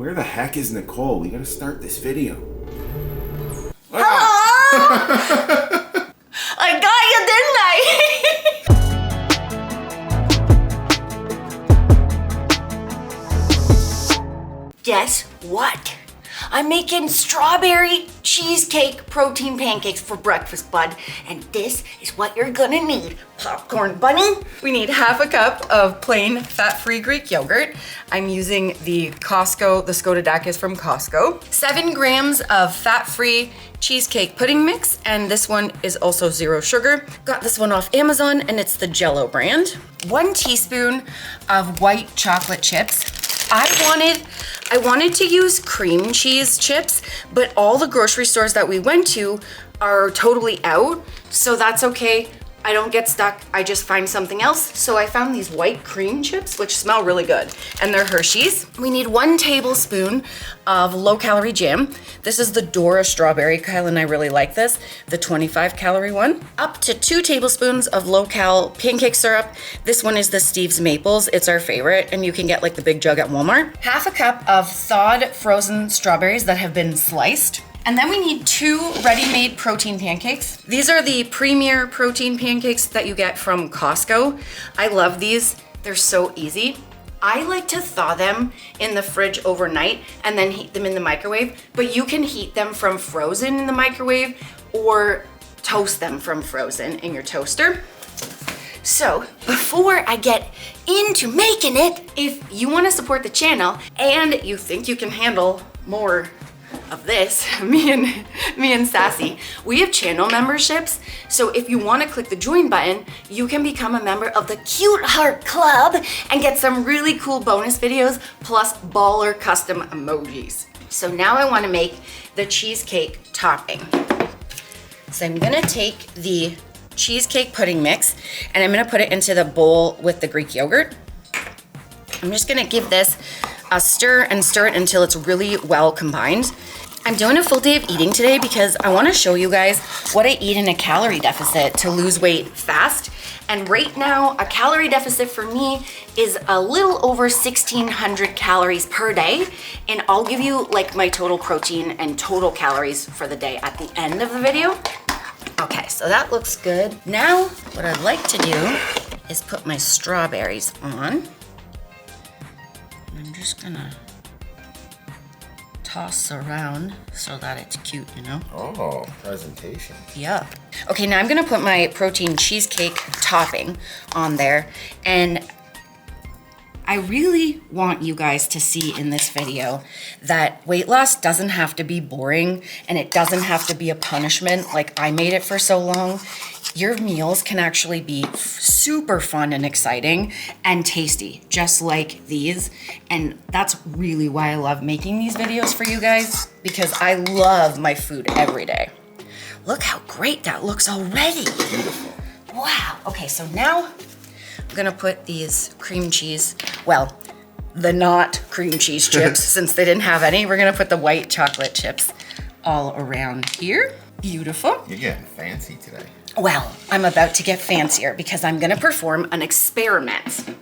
Where the heck is Nicole? We gotta start this video. Hello! I got you, didn't I? Guess what? I'm making strawberry cheesecake protein pancakes for breakfast, bud. And this is what you're gonna need. Popcorn bunny. We need half a cup of plain fat-free Greek yogurt. I'm using the Scotadakis from Costco. 7 grams of fat-free cheesecake pudding mix, and this one is also 0 sugar. Got this one off Amazon, and it's the Jello brand. 1 teaspoon of white chocolate chips. I wanted to use cream cheese chips, but all the grocery stores that we went to are totally out, so that's okay. I don't get stuck, I just find something else. So I found these white cream chips, which smell really good, and they're Hershey's. We need 1 tablespoon of low-calorie jam. This is the Dora strawberry. Kyle and I really like this, the 25-calorie one. Up to 2 tablespoons of low-cal pancake syrup. This one is the Steve's Maples. It's our favorite, and you can get like the big jug at Walmart. Half a cup of thawed frozen strawberries that have been sliced. And then we need 2 ready-made protein pancakes. These are the premier protein pancakes that you get from Costco. I love these, they're so easy. I like to thaw them in the fridge overnight and then heat them in the microwave, but you can heat them from frozen in the microwave or toast them from frozen in your toaster. So before I get into making it, if you want to support the channel and you think you can handle more of this, me and Sassy, we have channel memberships. So if you want to click the join button, you can become a member of the Cute Heart Club and get some really cool bonus videos plus baller custom emojis. So now I want to make the cheesecake topping. So I'm gonna take the cheesecake pudding mix and I'm gonna put it into the bowl with the Greek yogurt. I'm just gonna give this a stir and stir it until it's really well combined. I'm doing a full day of eating today because I wanna show you guys what I eat in a calorie deficit to lose weight fast. And right now, a calorie deficit for me is a little over 1,600 calories per day. And I'll give you like my total protein and total calories for the day at the end of the video. Okay, so that looks good. Now, what I'd like to do is put my strawberries on. I'm just gonna toss around so that it's cute, you know? Oh, presentation. Yeah. Okay, now I'm gonna put my protein cheesecake topping on there, and I really want you guys to see in this video that weight loss doesn't have to be boring and it doesn't have to be a punishment like I made it for so long. Your meals can actually be super fun and exciting and tasty, just like these. And that's really why I love making these videos for you guys, because I love my food every day. Look how great that looks already. Beautiful. Wow. Okay, so now I'm gonna put these cream cheese, well, the not cream cheese chips, since they didn't have any. We're gonna put the white chocolate chips all around here. Beautiful. You're getting fancy today. Well, I'm about to get fancier because I'm gonna perform an experiment.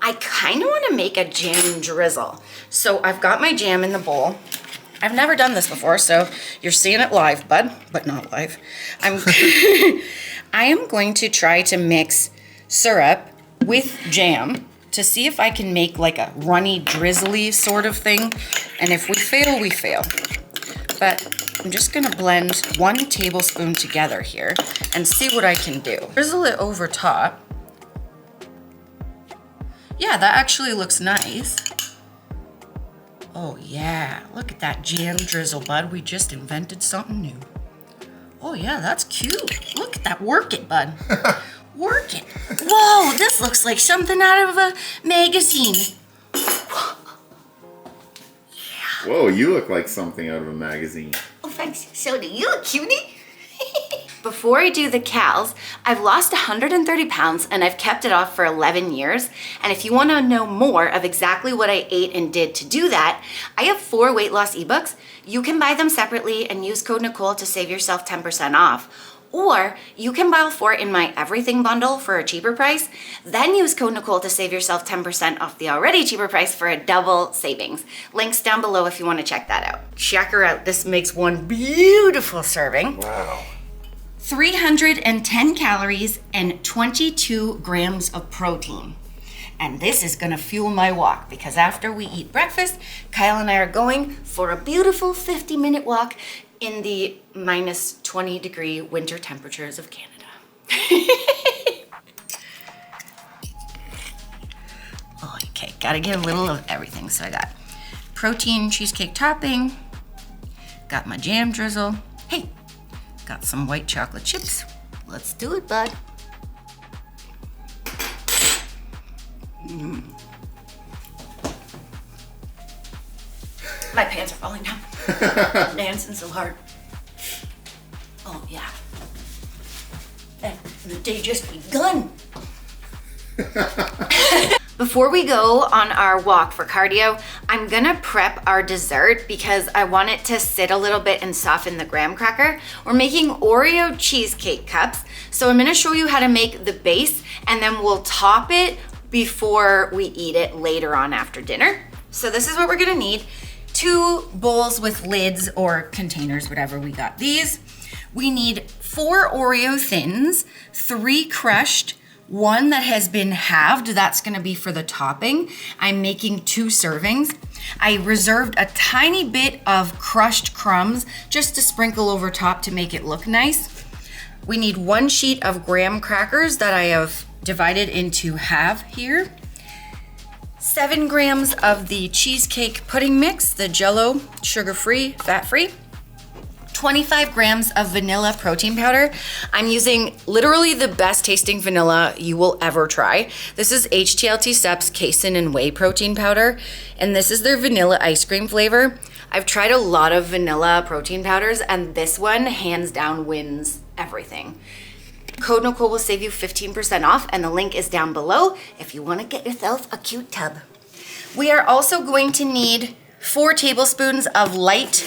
I kind of want to make a jam drizzle. So I've got my jam in the bowl. I've never done this before, so you're seeing it live, bud, but not live. I am going to try to mix syrup with jam to see if I can make like a runny, drizzly sort of thing. And if we fail, we fail. But I'm just gonna blend 1 tablespoon together here and see what I can do. Drizzle it over top. Yeah, that actually looks nice. Oh yeah, look at that jam drizzle, bud. We just invented something new. Oh yeah, that's cute. Look at that, work it, bud. Work it. Whoa, this looks like something out of a magazine. Whoa, you look like something out of a magazine. Oh, thanks. So do you, cutie? Before I do the cals, I've lost 130 pounds and I've kept it off for 11 years. And if you want to know more of exactly what I ate and did to do that, I have 4 weight loss ebooks. You can buy them separately and use code Nicole to save yourself 10% off. Or you can buy 4 in my everything bundle for a cheaper price, then use code Nicole to save yourself 10% off the already cheaper price for a double savings. Links down below if you want to check that out. Check her out. This makes one beautiful serving. Wow. 310 calories and 22 grams of protein. And this is gonna fuel my walk because after we eat breakfast, Kyle and I are going for a beautiful 50-minute walk in the minus 20 degree winter temperatures of Canada. Okay, gotta get a little of everything. So I got protein cheesecake topping, got my jam drizzle. Hey, got some white chocolate chips. Let's do it, bud. My pants are falling down. I'm dancing so hard. Oh yeah. And the day just begun. Before we go on our walk for cardio, I'm gonna prep our dessert because I want it to sit a little bit and soften the graham cracker. We're making Oreo cheesecake cups. So I'm gonna show you how to make the base and then we'll top it before we eat it later on after dinner. So this is what we're gonna need. 2 bowls with lids or containers, whatever we got these. We need 4 Oreo thins, 3 crushed, 1 that has been halved, that's gonna be for the topping. I'm making 2 servings. I reserved a tiny bit of crushed crumbs just to sprinkle over top to make it look nice. We need 1 sheet of graham crackers that I have divided into half here. 7 grams of the cheesecake pudding mix, the Jello, sugar-free, fat-free. 25 grams of vanilla protein powder. I'm using literally the best tasting vanilla you will ever try. This is HTLT Steps casein and whey protein powder, and this is their vanilla ice cream flavor. I've tried a lot of vanilla protein powders, and this one hands down wins everything. Code Nicole will save you 15% off, and the link is down below if you want to get yourself a cute tub. We are also going to need 4 tablespoons of light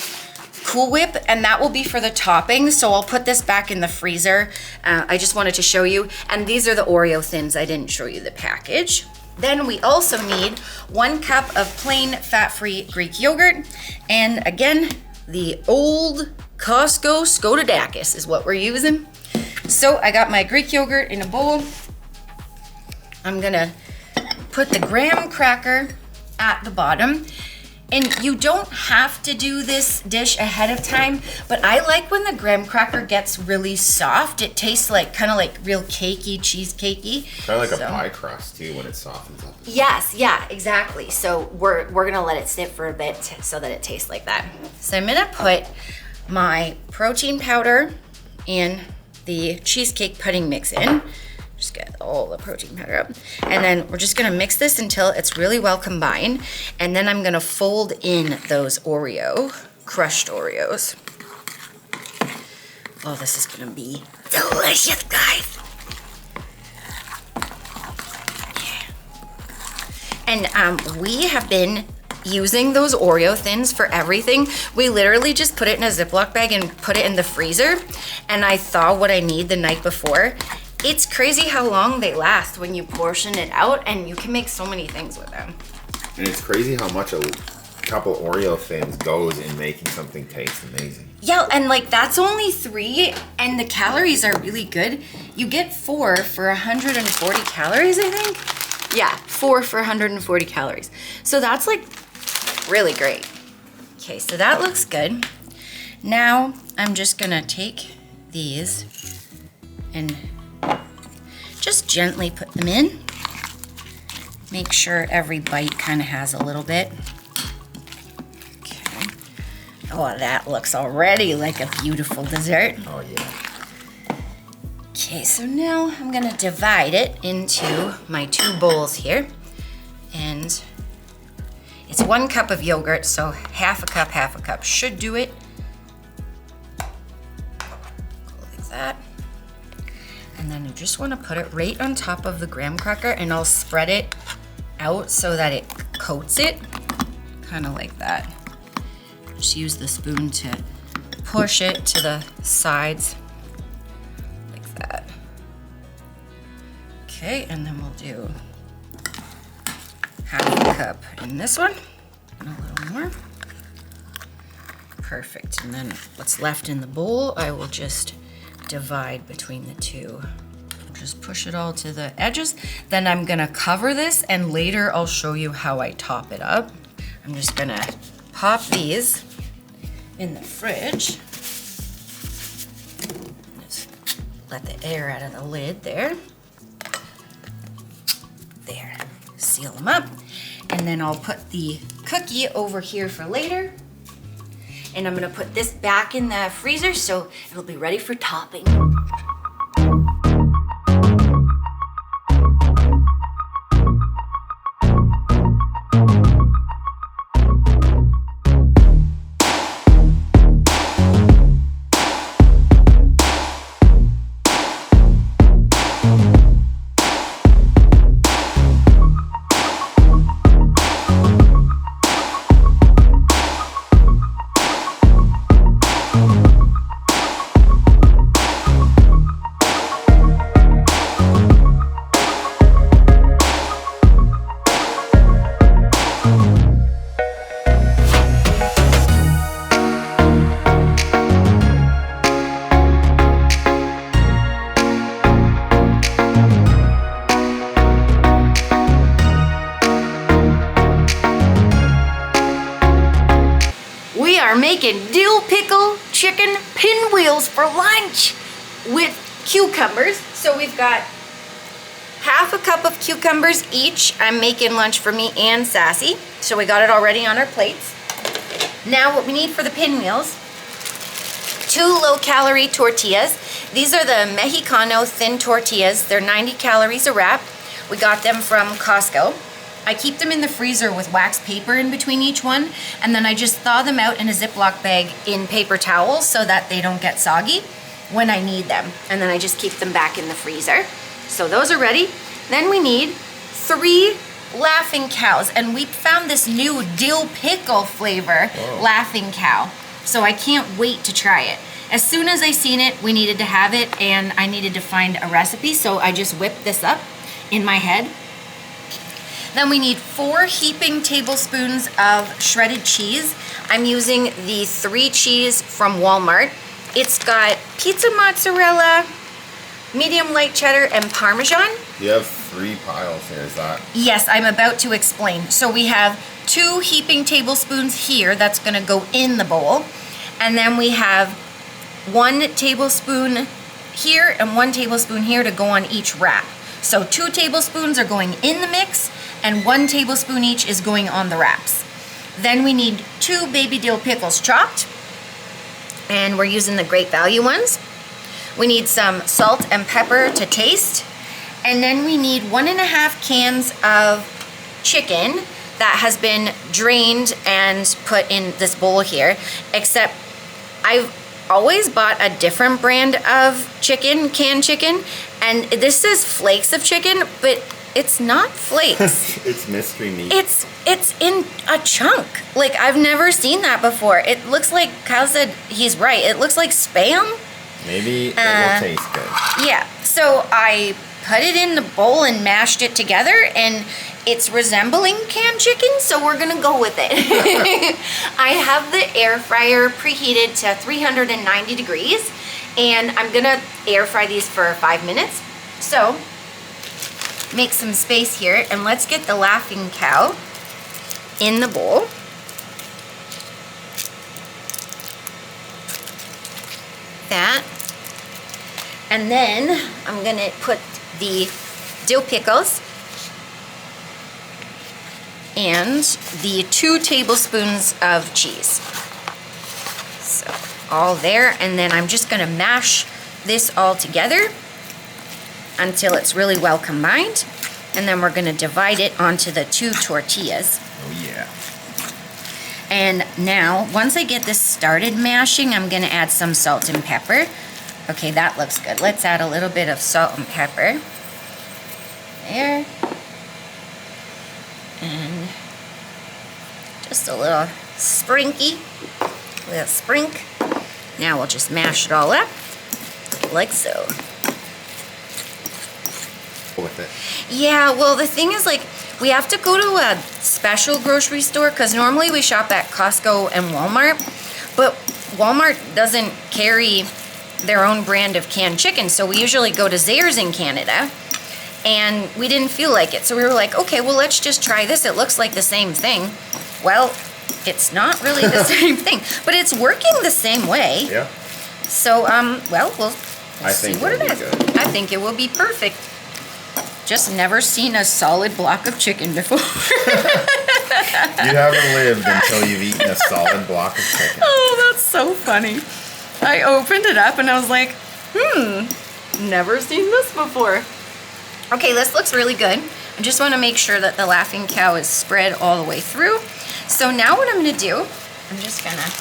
Cool Whip, and that will be for the topping. So I'll put this back in the freezer. I just wanted to show you. And these are the Oreo thins. I didn't show you the package. Then we also need 1 cup of plain fat-free Greek yogurt. And again, the old Costco Skodadakis is what we're using. So I got my Greek yogurt in a bowl. I'm gonna put the graham cracker at the bottom. And you don't have to do this dish ahead of time, but I like when the graham cracker gets really soft. It tastes like kind of like real cakey, cheesecakey. Kind of like a pie crust too when it softens up. Yes, yeah, exactly. So we're gonna let it sit for a bit so that it tastes like that. So I'm gonna put my protein powder and the cheesecake pudding mix in. Just get all the protein powder up. And then we're just gonna mix this until it's really well combined. And then I'm gonna fold in those crushed Oreos. Oh, this is gonna be delicious, guys. Yeah. And we have been using those Oreo thins for everything. We literally just put it in a Ziploc bag and put it in the freezer. And I thought what I need the night before. It's crazy how long they last when you portion it out, and you can make so many things with them. And it's crazy how much a couple Oreo thins goes in making something taste amazing. Yeah, and like that's only 3, and the calories are really good. You get 4 for 140 calories, I think. Yeah, 4 for 140 calories. So that's like really great. Okay, so that looks good. Now I'm just gonna take these and just gently put them in. Make sure every bite kind of has a little bit. Okay. Oh, that looks already like a beautiful dessert. Oh yeah. Okay, so now I'm gonna divide it into my 2 bowls here. And it's 1 cup of yogurt, so half a cup should do it. Like that. And then you just want to put it right on top of the graham cracker, and I'll spread it out so that it coats it, kind of like that. Just use the spoon to push it to the sides. Okay, and then we'll do half a cup in this one, and a little more. Perfect, and then what's left in the bowl, I will just divide between the two. Just push it all to the edges. Then I'm gonna cover this, and later I'll show you how I top it up. I'm just gonna pop these in the fridge. Just let the air out of the lid there. There, seal them up. And then I'll put the cookie over here for later. And I'm gonna put this back in the freezer so it'll be ready for topping. Making dill pickle chicken pinwheels for lunch with cucumbers. So we've got half a cup of cucumbers each. I'm making lunch for me and Sassy. So we got it already on our plates. Now what we need for the pinwheels, 2 low-calorie tortillas. These are the Mexicano thin tortillas. They're 90 calories a wrap. We got them from Costco. I keep them in the freezer with wax paper in between each one, and then I just thaw them out in a Ziploc bag in paper towels so that they don't get soggy when I need them. And then I just keep them back in the freezer. So those are ready. Then we need 3 Laughing Cows, and we found this new dill pickle flavor, Laughing Cow. So I can't wait to try it. As soon as I seen it, we needed to have it, and I needed to find a recipe, so I just whipped this up in my head. Then we need 4 heaping tablespoons of shredded cheese. I'm using the 3 cheese from Walmart. It's got pizza mozzarella, medium light cheddar, and Parmesan. You have 3 piles here, is that? Yes, I'm about to explain. So we have 2 heaping tablespoons here that's gonna go in the bowl. And then we have 1 tablespoon here and 1 tablespoon here to go on each wrap. So 2 tablespoons are going in the mix, and 1 tablespoon each is going on the wraps. Then we need 2 baby dill pickles chopped, and we're using the Great Value ones. We need some salt and pepper to taste, and then we need 1.5 cans of chicken that has been drained and put in this bowl here, except I've always bought a different brand of chicken, canned chicken, and this is flakes of chicken, but it's not flakes. It's mystery meat. It's in a chunk. Like, I've never seen that before. It looks like, Kyle said he's right, it looks like Spam. Maybe it will taste good. Yeah, so I put it in the bowl and mashed it together, and it's resembling canned chicken, so we're gonna go with it. I have the air fryer preheated to 390 degrees, and I'm gonna air fry these for 5 minutes. So, make some space here, and let's get the Laughing Cow in the bowl. That. And then I'm gonna put the dill pickles and the 2 tablespoons of cheese. So all there, and then I'm just gonna mash this all together until it's really well combined, and then we're gonna divide it onto the 2 tortillas. Oh yeah. And now, once I get this started mashing, I'm gonna add some salt and pepper. Okay, that looks good. Let's add a little bit of salt and pepper. There. And just a little sprinky, little sprink. Now we'll just mash it all up, like so. with it. Yeah, well, the thing is, like, we have to go to a special grocery store because normally we shop at Costco and Walmart, but Walmart doesn't carry their own brand of canned chicken, so we usually go to Zayre's in Canada, and we didn't feel like it, so we were like, okay, well, let's just try this. It looks like the same thing. Well, it's not really the same thing, but it's working the same way. Yeah. So, well, we'll see what it is. Good. I think it will be perfect. Just never seen a solid block of chicken before. You haven't lived until you've eaten a solid block of chicken. Oh, that's so funny. I opened it up and I was like, never seen this before. Okay, this looks really good. I just want to make sure that the Laughing Cow is spread all the way through. So now what I'm going to do, I'm just going to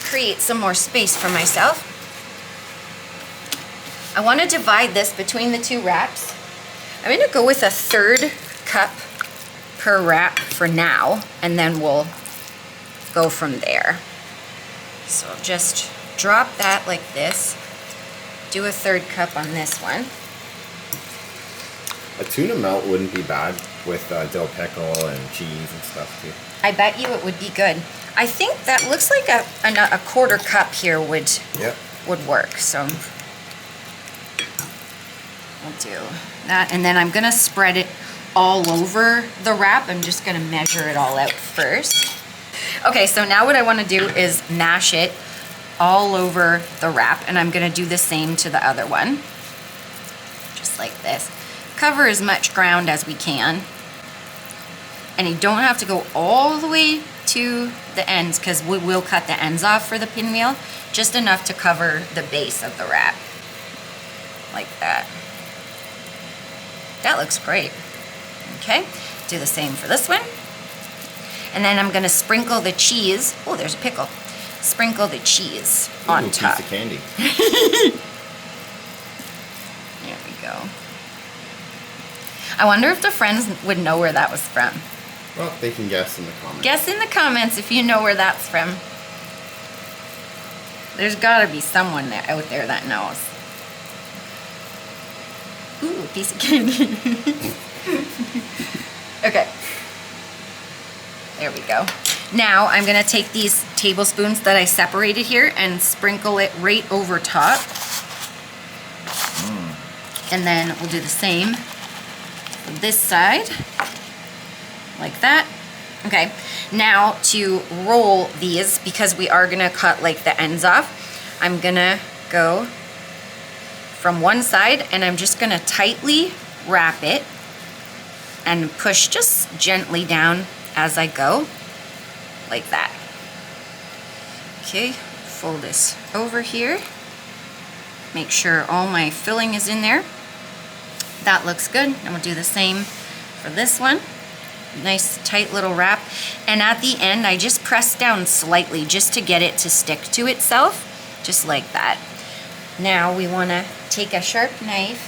create some more space for myself. I want to divide this between the two wraps. I'm going to go with a 1/3 cup per wrap for now, and then we'll go from there. So just drop that like this. Do a 1/3 cup on this one. A tuna melt wouldn't be bad with dill pickle and cheese and stuff too. I bet you it would be good. I think that looks like a 1/4 cup here would work. So I'll do that, and then I'm gonna spread it all over the wrap. I'm just gonna measure it all out first. Okay, so now what I wanna do is mash it all over the wrap, and I'm gonna do the same to the other one. Just like this. Cover as much ground as we can. And you don't have to go all the way to the ends because we will cut the ends off for the pinwheel, just enough to cover the base of the wrap. Like that. That looks great. Okay, do the same for this one. And then I'm gonna sprinkle the cheese. Oh, there's a pickle. Sprinkle the cheese on top. Piece of candy. There we go. I wonder if the friends would know where that was from. Well, they can guess in the comments. Guess in the comments if you know where that's from. There's gotta be someone there, out there that knows. Ooh, a piece of candy. Okay. There we go. Now I'm gonna take these tablespoons that I separated here and sprinkle it right over top. And then we'll do the same for this side, like that. Okay, now to roll these, because we are gonna cut like the ends off, I'm gonna go from one side and I'm just gonna tightly wrap it and push just gently down as I go, like that. Okay, fold this over here. Make sure all my filling is in there. That looks good. And we'll do the same for this one. Nice tight little wrap. And at the end, I just press down slightly just to get it to stick to itself, just like that. Now we wanna take a sharp knife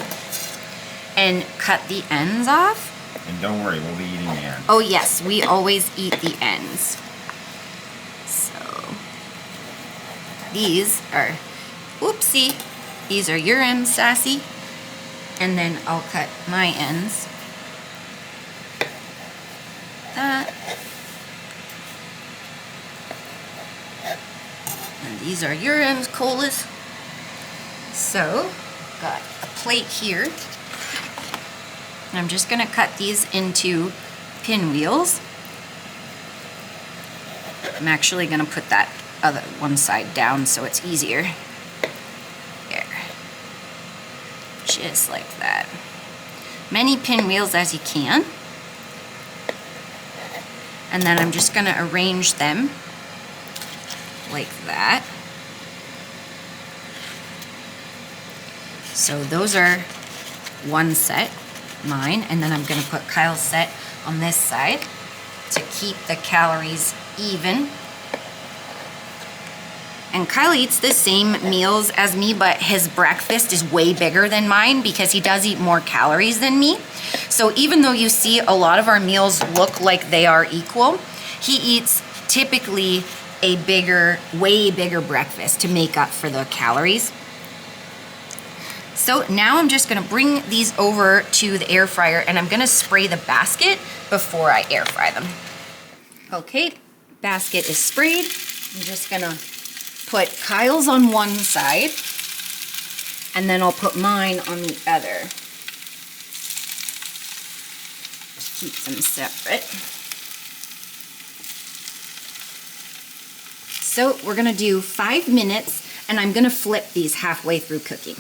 and cut the ends off. And don't worry, we'll be eating the ends. Oh yes, we always eat the ends. So these are, whoopsie, these are your ends, Sassy. And then I'll cut my ends. That. And these are your ends, Colas. So, got a plate here. And I'm just gonna cut these into pinwheels. I'm actually gonna put that other one side down so it's easier. There. Just like that. Many pinwheels as you can. And then I'm just gonna arrange them like that. So those are one set, mine, and then I'm gonna put Kyle's set on this side to keep the calories even. And Kyle eats the same meals as me, but his breakfast is way bigger than mine because he does eat more calories than me. So even though you see a lot of our meals look like they are equal, he eats typically a bigger, way bigger breakfast to make up for the calories. So now I'm just gonna bring these over to the air fryer and I'm gonna spray the basket before I air fry them. Okay, basket is sprayed. I'm just gonna put Kyle's on one side and then I'll put mine on the other. Keep them separate. So we're gonna do 5 minutes and I'm gonna flip these halfway through cooking.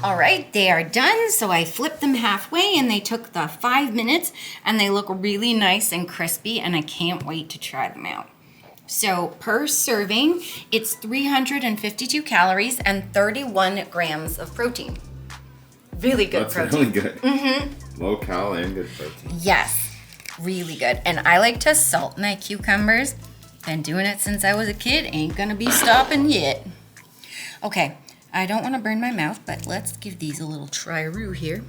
All right, they are done. So I flipped them halfway and they took the 5 minutes and they look really nice and crispy and I can't wait to try them out. So per serving, it's 352 calories and 31 grams of protein. Really good That's protein. really good. Mm-hmm. Low cal and good protein. Yes, really good. And I like to salt my cucumbers. Been doing it since I was a kid. Ain't gonna be stopping yet. Okay, I don't want to burn my mouth, but let's give these a little try-roo here.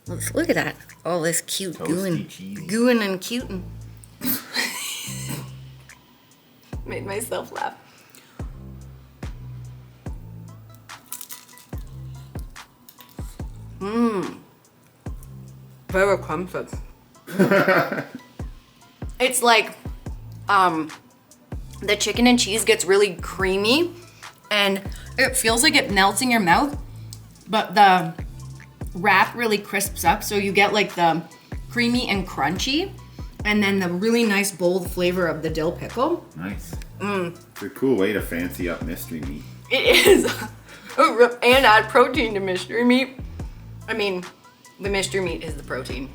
Let's look at that. All this cute gooing and cuting. Made myself laugh. Very comfort. It's like the chicken and cheese gets really creamy and it feels like it melts in your mouth, but the wrap really crisps up, so you get like the creamy and crunchy and then the really nice bold flavor of the dill pickle. Nice. It's a cool way to fancy up mystery meat. It is. And add protein to mystery meat. I mean, the mystery meat is the protein.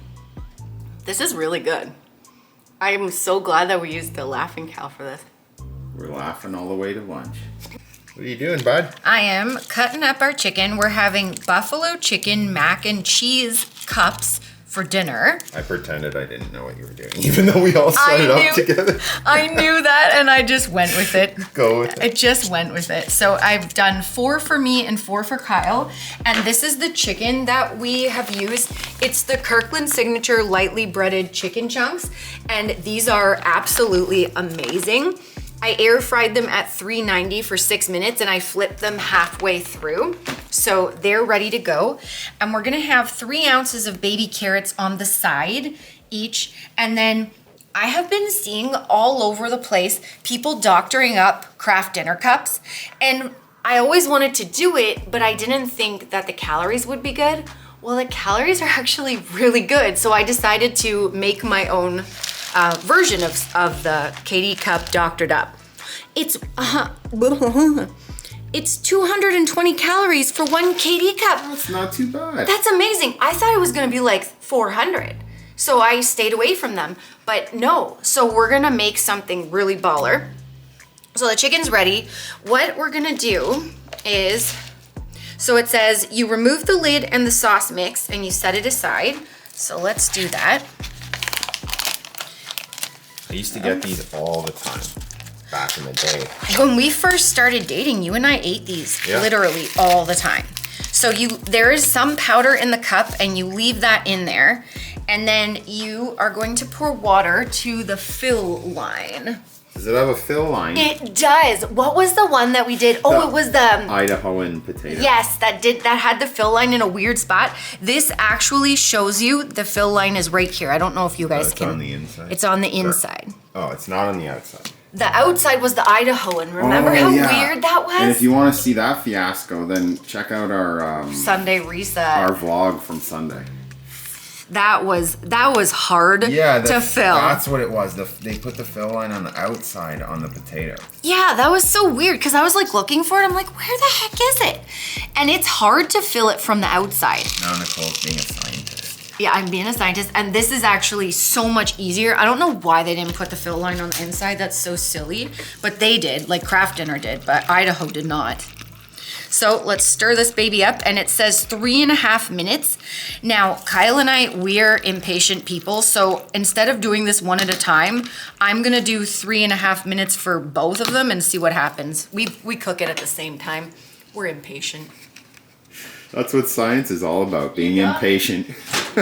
This is really good. I am so glad that we used the Laughing Cow for this. We're laughing all the way to lunch. What are you doing, bud? I am cutting up our chicken. We're having buffalo chicken mac and cheese cups for dinner. I pretended I didn't know what you were doing, even though we all set it up together. I knew that and I just went with it. Go with it. I just went with it. So I've done 4 for me and 4 for Kyle. And this is the chicken that we have used. It's the Kirkland Signature lightly breaded chicken chunks. And these are absolutely amazing. I air fried them at 390 for 6 minutes and I flipped them halfway through. So they're ready to go. And we're gonna have 3 ounces of baby carrots on the side each. And then I have been seeing all over the place people doctoring up Kraft dinner cups. And I always wanted to do it, but I didn't think that the calories would be good. Well, the calories are actually really good. So I decided to make my own version of the KD cup doctored up. It's 220 calories for 1 KD cup. That's not too bad. That's amazing. I thought it was gonna be like 400. So I stayed away from them, but no. So we're gonna make something really baller. So the chicken's ready. What we're gonna do is, so it says you remove the lid and the sauce mix and you set it aside. So let's do that. I used to get these all the time back in the day. When we first started dating, you and I ate these literally all the time. So there is some powder in the cup and you leave that in there. And then you are going to pour water to the fill line. Does it have a fill line? It does. What was the one that we did? Oh, it was the Idahoan potato. Yes, that had the fill line in a weird spot. This actually shows you the fill line is right here. I don't know if you guys can. It's on the inside. It's on the inside. Oh, it's not on the outside. The outside was the Idahoan. Remember how weird that was? And if you want to see that fiasco, then check out our Sunday reset. Our vlog from Sunday. That was hard to fill. That's what it was. They put the fill line on the outside on the potato. Yeah, that was so weird because I was like looking for it. I'm like, where the heck is it? And it's hard to fill it from the outside. Now Nicole's being a scientist. Yeah, I'm being a scientist, and this is actually so much easier. I don't know why they didn't put the fill line on the inside. That's so silly, but they did, like Kraft Dinner did, but Idaho did not. So let's stir this baby up, and it says 3.5 minutes. Now, Kyle and I, we're impatient people, so instead of doing this one at a time, I'm gonna do 3.5 minutes for both of them and see what happens. We cook it at the same time. We're impatient. That's what science is all about, being impatient.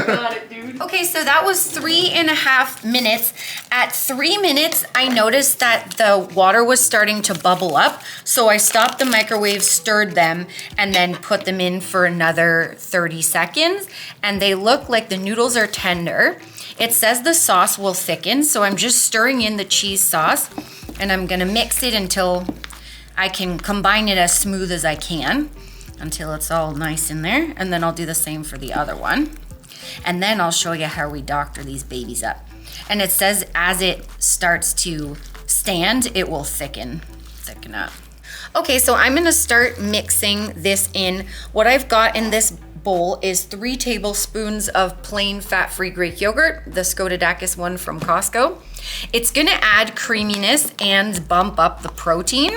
got it, dude. Okay, so that was 3.5 minutes. At 3 minutes, I noticed that the water was starting to bubble up. So I stopped the microwave, stirred them, and then put them in for another 30 seconds. And they look like the noodles are tender. It says the sauce will thicken, so I'm just stirring in the cheese sauce, and I'm gonna mix it until I can combine it as smooth as I can, until it's all nice in there. And then I'll do the same for the other one. And then I'll show you how we doctor these babies up. And it says as it starts to stand, it will thicken up. Okay, so I'm gonna start mixing this in. What I've got in this bowl is 3 tablespoons of plain fat-free Greek yogurt, the Scotadakis one from Costco. It's gonna add creaminess and bump up the protein.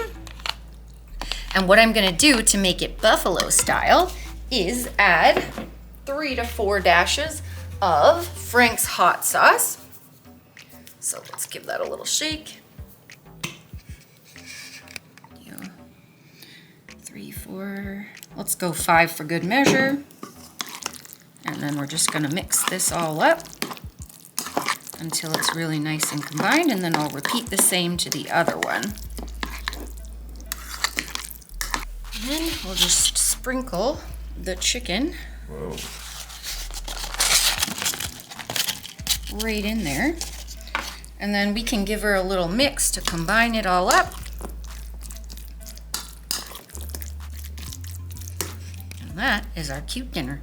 And what I'm gonna do to make it buffalo style is add 3 to 4 dashes of Frank's hot sauce. So let's give that a little shake. 3, 4, let's go 5 for good measure. And then we're just gonna mix this all up until it's really nice and combined, and then I'll repeat the same to the other one. And then we'll just sprinkle the chicken right in there. And then we can give her a little mix to combine it all up. And that is our cute dinner.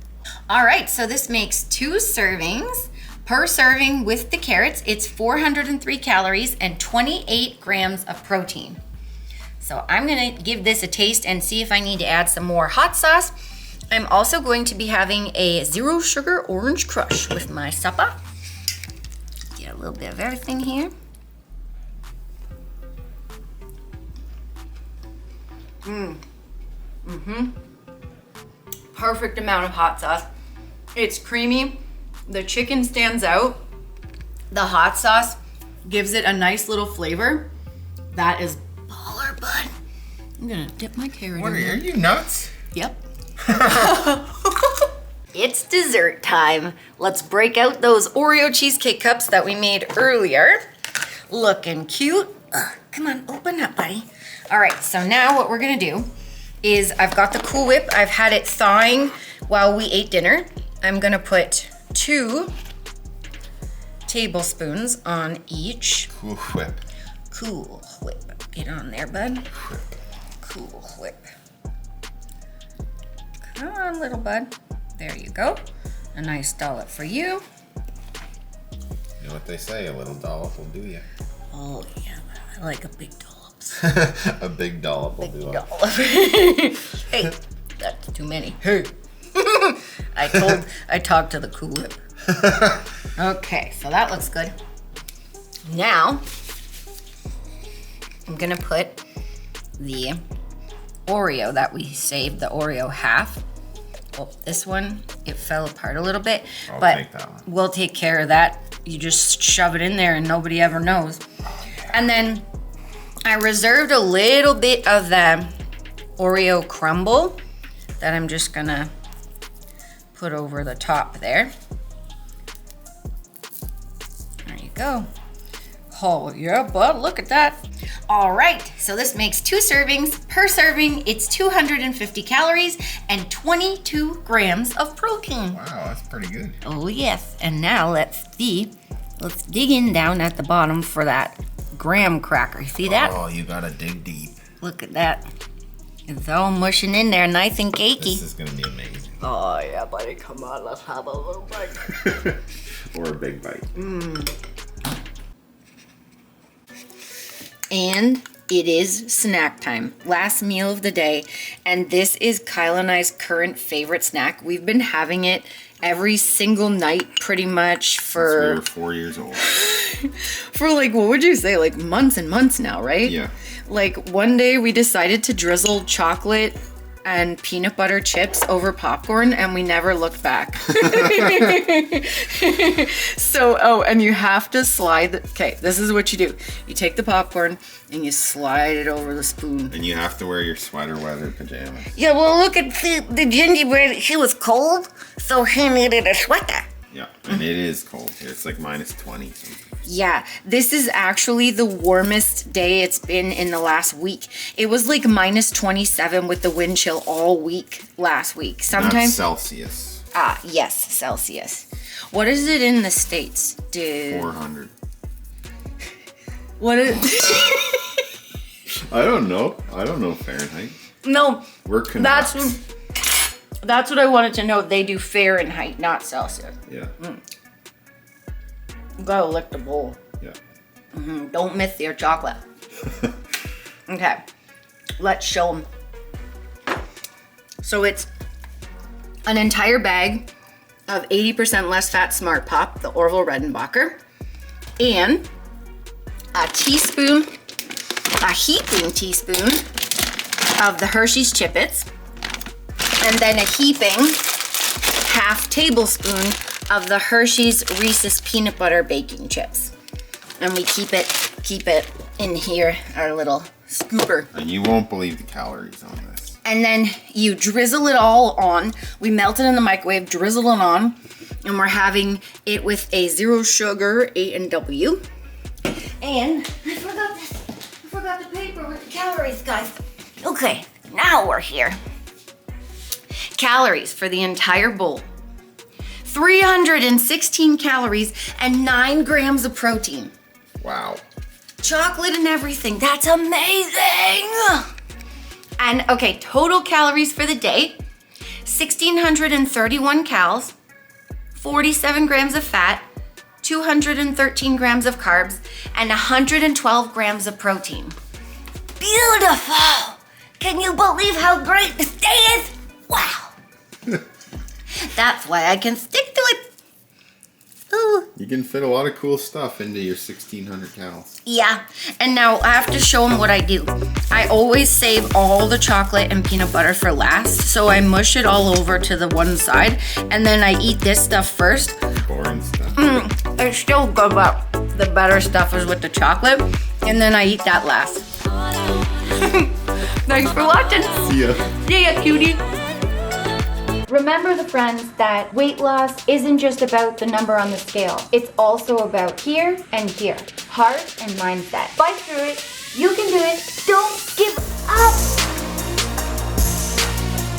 All right, so this makes 2 servings. Per serving with the carrots, it's 403 calories and 28 grams of protein. So I'm gonna give this a taste and see if I need to add some more hot sauce. I'm also going to be having a 0 sugar orange crush with my supper. Get a little bit of everything here. Perfect amount of hot sauce. It's creamy. The chicken stands out. The hot sauce gives it a nice little flavor. That is baller, bud. I'm gonna dip my carrot in there. Are you nuts? Yep. It's dessert time. Let's break out those Oreo cheesecake cups that we made earlier. Looking cute. Come on, open up, buddy. All right, so now what we're gonna do is I've got the Cool Whip. I've had it thawing while we ate dinner. I'm gonna put 2 tablespoons on each. Cool Whip. Cool Whip. Get on there, bud. Cool Whip. Come on, little bud. There you go. A nice dollop for you. You know what they say, a little dollop will do ya. Oh, yeah. I like a big dollop. A big dollop will do it. Hey, that's too many. Hey. I talked to the Cool Whip. Okay, so that looks good. Now, I'm gonna put the Oreo that we saved, the Oreo half. Oh, this one, it fell apart a little bit, but take that one. We'll take care of that. You just shove it in there and nobody ever knows. And then I reserved a little bit of the Oreo crumble that I'm just gonna put over the top there. There you go. Oh yeah, bud, look at that. All right, so this makes 2 servings. Per serving, it's 250 calories and 22 grams of protein. Wow, that's pretty good. Oh yes, and now let's dig in down at the bottom for that graham cracker. See that? Oh, you gotta dig deep. Look at that. It's all mushing in there, nice and cakey. This is gonna be amazing. Oh yeah, buddy, come on, let's have a little bite. Or a big bite. And it is snack time, last meal of the day, and this is Kyle and I's current favorite snack. We've been having it every single night pretty much for... Since we were 4 years old. For like, what would you say, like months and months now, right? Yeah. Like one day we decided to drizzle chocolate and peanut butter chips over popcorn and we never looked back. So, and you have to slide, okay, this is what you do. You take the popcorn and you slide it over the spoon. And you have to wear your sweater weather pajamas. Yeah, well look at the gingerbread, she was cold, so she needed a sweater. Yeah, and it is cold here. It's like minus 20 something. Yeah, this is actually the warmest day it's been in the last week. It was like minus 27 with the wind chill all week last week. Sometimes. That's Celsius. Ah, yes, Celsius. What is it in the States, dude? 400. What is... I don't know. I don't know Fahrenheit. No, We're that's what I wanted to know. They do Fahrenheit, not Celsius. Yeah. You gotta lick the bowl. Yeah. Don't miss your chocolate. Okay, let's show them. So it's an entire bag of 80% less fat Smart Pop, the Orville Redenbacher, and a heaping teaspoon of the Hershey's Chip-Its, and then a heaping half tablespoon of the Hershey's Reese's Peanut Butter Baking Chips. And we keep it in here, our little scooper. And you won't believe the calories on this. And then you drizzle it all on. We melt it in the microwave, drizzle it on, and we're having it with a zero sugar A&W. And I forgot the paper with the calories, guys. Okay, now we're here. Calories for the entire bowl. 316 calories and 9 grams of protein. Wow. Chocolate and everything. That's amazing. And okay, total calories for the day, 1,631 calories, 47 grams of fat, 213 grams of carbs, and 112 grams of protein. Beautiful. Can you believe how great this day is? Wow. That's why I can stick to it. Ooh. You can fit a lot of cool stuff into your 1,600 calories. Yeah, and now I have to show them what I do. I always save all the chocolate and peanut butter for last, so I mush it all over to the one side, and then I eat this stuff first. Boring stuff. It's still good, but the better stuff is with the chocolate, and then I eat that last. Thanks for watching. See ya. See ya, cutie. Remember, the friends, that weight loss isn't just about the number on the scale. It's also about here and here. Heart and mindset. Fight through it. You can do it. Don't give up.